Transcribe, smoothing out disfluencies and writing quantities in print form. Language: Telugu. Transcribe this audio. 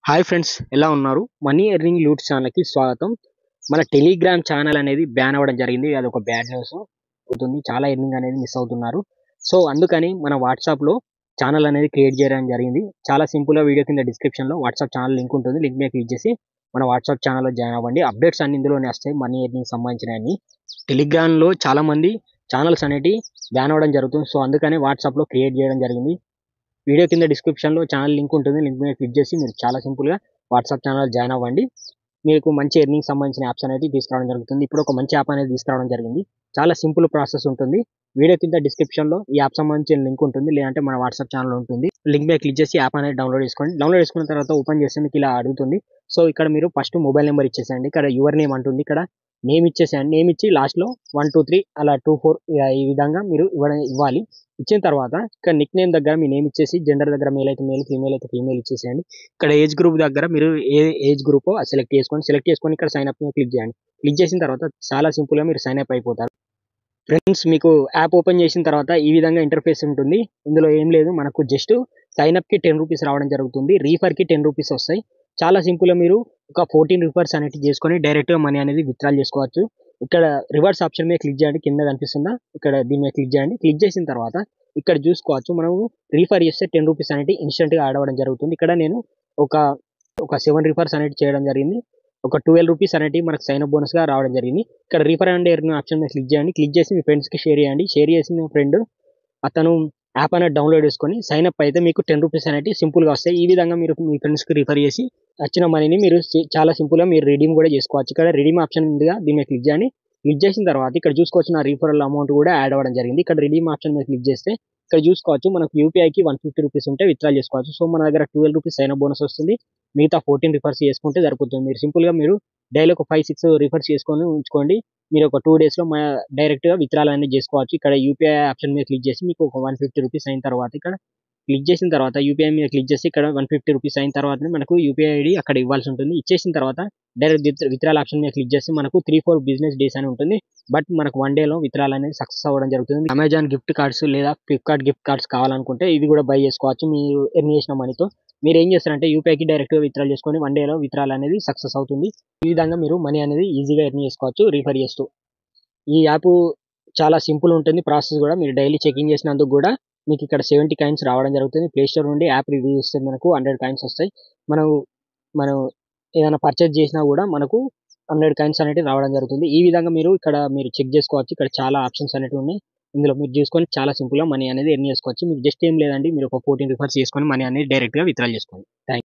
హాయ్ ఫ్రెండ్స్, ఎలా ఉన్నారు? మనీ ఎర్నింగ్ లూట్స్ ఛానల్కి స్వాగతం. మన టెలిగ్రామ్ ఛానల్ అనేది బ్యాన్ అవ్వడం జరిగింది. అది ఒక బ్యాడ్ న్యూస్ అవుతుంది. చాలా ఎర్నింగ్ అనేది మిస్ అవుతున్నారు. సో అందుకని మన వాట్సాప్లో ఛానల్ అనేది క్రియేట్ చేయడం జరిగింది. చాలా సింపుల్గా వీడియో కింద డిస్క్రిప్షన్లో వాట్సాప్ ఛానల్ లింక్ ఉంటుంది. లింక్ మీద క్లిక్ చేసి మన వాట్సాప్ ఛానల్లో జాయిన్ అవ్వండి. అప్డేట్స్ అన్ని ఇందులోనే వస్తాయి, మనీ ఎర్నింగ్ సంబంధించినవి. టెలిగ్రామ్లో చాలామంది ఛానల్స్ అనేవి బ్యాన్ అవ్వడం జరుగుతుంది. సో అందుకని వాట్సాప్లో క్రియేట్ చేయడం జరిగింది. వీడియో కింద డిస్క్రిప్షన్లో ఛానల్ లింక్ ఉంటుంది. లింక్ మీద క్లిక్ చేసి మీరు చాలా సింపుల్గా వాట్సాప్ ఛానల్ జాయిన్ అవ్వండి. మీకు మంచి ఎర్నింగ్ సంబంధించిన యాప్స్ అనేది తీసుకురావడం జరుగుతుంది. ఇప్పుడు ఒక మంచి యాప్ అనేది తీసుకురావడం జరిగింది. చాలా సింపుల్ ప్రాసెస్ ఉంటుంది. వీడియో కింద డిస్క్రిప్షన్లో ఈ యాప్ సంబంధించిన లింక్ ఉంటుంది, లేదంటే మన వాట్సాప్ ఛానల్ ఉంటుంది. లింక్ మీద క్లిక్ చేసి యాప్ అనేది డౌన్లోడ్ చేసుకోండి. డౌన్లోడ్ చేసుకున్న తర్వాత ఓపెన్ చేస్తే మీకు ఇలా అడుగుతుంది. సో ఇక్కడ మీరు ఫస్ట్ మొబైల్ నెంబర్ ఇచ్చేసేయండి. ఇక్కడ యువర్ నేమ్ అంటుంది. ఇక్కడ నేమ్ ఇచ్చేసేయండి. నేమ్ ఇచ్చి లాస్ట్లో 1 2 3 అలా 2 4 ఈ విధంగా మీరు ఇవ్వాలి. ఇచ్చిన తర్వాత ఇక్కడ నిక్ నేమ్ దగ్గర మీ నేమ్ ఇచ్చేసి, జెండర్ దగ్గర మేల్ అయితే మేల్, ఫీమేల్ అయితే ఫీమేల్ ఇచ్చేసేయండి. ఇక్కడ ఏజ్ గ్రూప్ దగ్గర మీరు ఏ ఏజ్ గ్రూప్ సెలెక్ట్ చేసుకొని ఇక్కడ సైన్ అప్ మీద క్లిక్ చేయండి. క్లిక్ చేసిన తర్వాత చాలా సింపుల్గా మీరు సైన్ అప్ అయిపోతారు. ఫ్రెండ్స్, మీకు యాప్ ఓపెన్ చేసిన తర్వాత ఈ విధంగా ఇంటర్ఫేస్ ఉంటుంది. ఇందులో ఏం లేదు, మనకు జస్ట్ సైన్ అప్కి 10 రూపీస్ రావడం జరుగుతుంది. రీఫర్కి 10 రూపీస్ వస్తాయి. చాలా సింపుల్గా మీరు ఒక 14 రిఫర్స్ అనేది చేసుకొని డైరెక్ట్గా మనీ అనేది విత్డ్రాల్ చేసుకోవచ్చు. ఇక్కడ రివర్స్ ఆప్షన్ మీద క్లిక్ చేయండి. కింద కనిపిస్తుందా, ఇక్కడ దీని మీద క్లిక్ చేయండి. క్లిక్ చేసిన తర్వాత ఇక్కడ చూసుకోవచ్చు, మనము రీఫర్ చేస్తే 10 రూపీస్ అనేది ఇన్స్టెంట్గా యాడ్ అవ్వడం జరుగుతుంది. ఇక్కడ నేను ఒక 7 రిఫర్స్ అనేది చేయడం జరిగింది. ఒక 12 రూపీస్ అనేవి మనకు సైన్ అప్ బోనస్గా రావడం జరిగింది. ఇక్కడ రీఫర్ అండ్ ఎర్న్ ఆప్షన్ మీద క్లిక్ చేయండి. క్లిక్ చేసి మీ ఫ్రెండ్స్కి షేర్ చేయండి. షేర్ చేసిన ఫ్రెండ్ అతను యాప్ అనేది డౌన్లోడ్ చేసుకొని సైన్ అప్ అయితే మీకు 10 రూపీస్ అనేవి సింపుల్గా వస్తాయి. ఈ విధంగా మీరు మీ ఫ్రెండ్స్కి రిఫర్ చేసి వచ్చిన మనీని మీరు చాలా సింపుల్గా మీరు రిడీమ్ కూడా చేసుకోవచ్చు. ఇక్కడ రిడీమ్ ఆప్షన్ ఉందిగా, దీని మీద క్లిక్ చేయండి. క్లిక్ చేసిన తర్వాత ఇక్కడ చూసుకోవచ్చు, నా రీఫరల్ అమౌంట్ కూడా యాడ్ అవ్వడం జరిగింది. ఇక్కడ రిడీమ్ ఆప్షన్ మీద క్లిక్ చేస్తే ఇక్కడ చూసుకోవచ్చు, మనకు యూపీఐకి 150 రూపీస్ ఉంటే విత్డ్రాల్ చేసుకోవచ్చు. సో మన దగ్గర 12 రూపీస్ సైన్ అప్ బోనస్ వస్తుంది. మిగతా 14 రిఫర్స్ చేసుకుంటే సరిపోతుంది. మీరు సింపుల్గా మీరు డైలీ ఒక 5-6 రిఫర్స్ చేసుకొని ఉంచుకోండి. మీరు ఒక 2 డేస్లో డైరెక్ట్గా విత్డ్రాల్ అనేది చేసుకోవచ్చు. ఇక్కడ యూపీఐ ఆప్షన్ మీద క్లిక్ చేసి మీకు ఒక 150 రూపీస్ అయిన తర్వాత ఇక్కడ క్లిక్ చేసిన తర్వాత యూపీఐ మీద క్లిక్ చేసి ఇక్కడ 150 రూపీస్ అయిన తర్వాత మనకు యూపీఐ ఐడి అక్కడ ఇవ్వాల్సి ఉంటుంది. ఇచ్చేసిన తర్వాత డైరెక్ట్ విత్డ్రాల్ ఆప్షన్ మీద క్లిక్ చేస్తే మనకు 3-4 బిజినెస్ డేస్ అని ఉంటుంది. బట్ మనకు 1 డేలో విత్డ్రాల్ అనేది సక్సెస్ అవ్వడం జరుగుతుంది. అమెజాన్ గిఫ్ట్ కార్డ్స్ లేదా ఫ్లిప్కార్ట్ గిఫ్ట్ కార్డ్స్ కావాలనుకుంటే ఇది కూడా బై చేసుకోవచ్చు. మీరు ఎర్న్ చేసిన మనీతో మీరు ఏం చేస్తారంటే యూపీఐకి డైరెక్ట్గా విత్డ్రాల్ చేసుకొని 1 డేలో విత్డ్రాల్ అనేది సక్సెస్ అవుతుంది. ఈ విధంగా మీరు మనీ అనేది ఈజీగా ఎర్న్ చేసుకోవచ్చు రిఫర్ చేస్తూ. ఈ యాప్ చాలా సింపుల్ ఉంటుంది. ప్రాసెస్ కూడా మీరు డైలీ చెకింగ్ చేసినందుకు కూడా మీకు ఇక్కడ 70 కాయిన్స్ రావడం జరుగుతుంది. ప్లే స్టోర్ నుండి యాప్ రివ్యూ ఇస్తే మనకు 100 కాయిన్స్ వస్తాయి. మనం ఏదైనా పర్చేజ్ చేసినా కూడా మనకు 100 కాయిన్స్ అనేవి రావడం జరుగుతుంది. ఈ విధంగా మీరు చెక్ చేసుకోవచ్చు. ఇక్కడ చాలా ఆప్షన్స్ అనేవి ఉన్నాయి. ఇందులో మీరు చూసుకొని చాలా సింపుల్గా మనీ అనేది ఎర్న్ చేసుకోవచ్చు. మీరు జస్ట్ ఏం లేదండి, మీరు ఒక 14 రిఫర్స్ చేసుకొని మనీ అనేది డైరెక్ట్గా విత్డ్రాల్ చేసుకోండి. Thank you.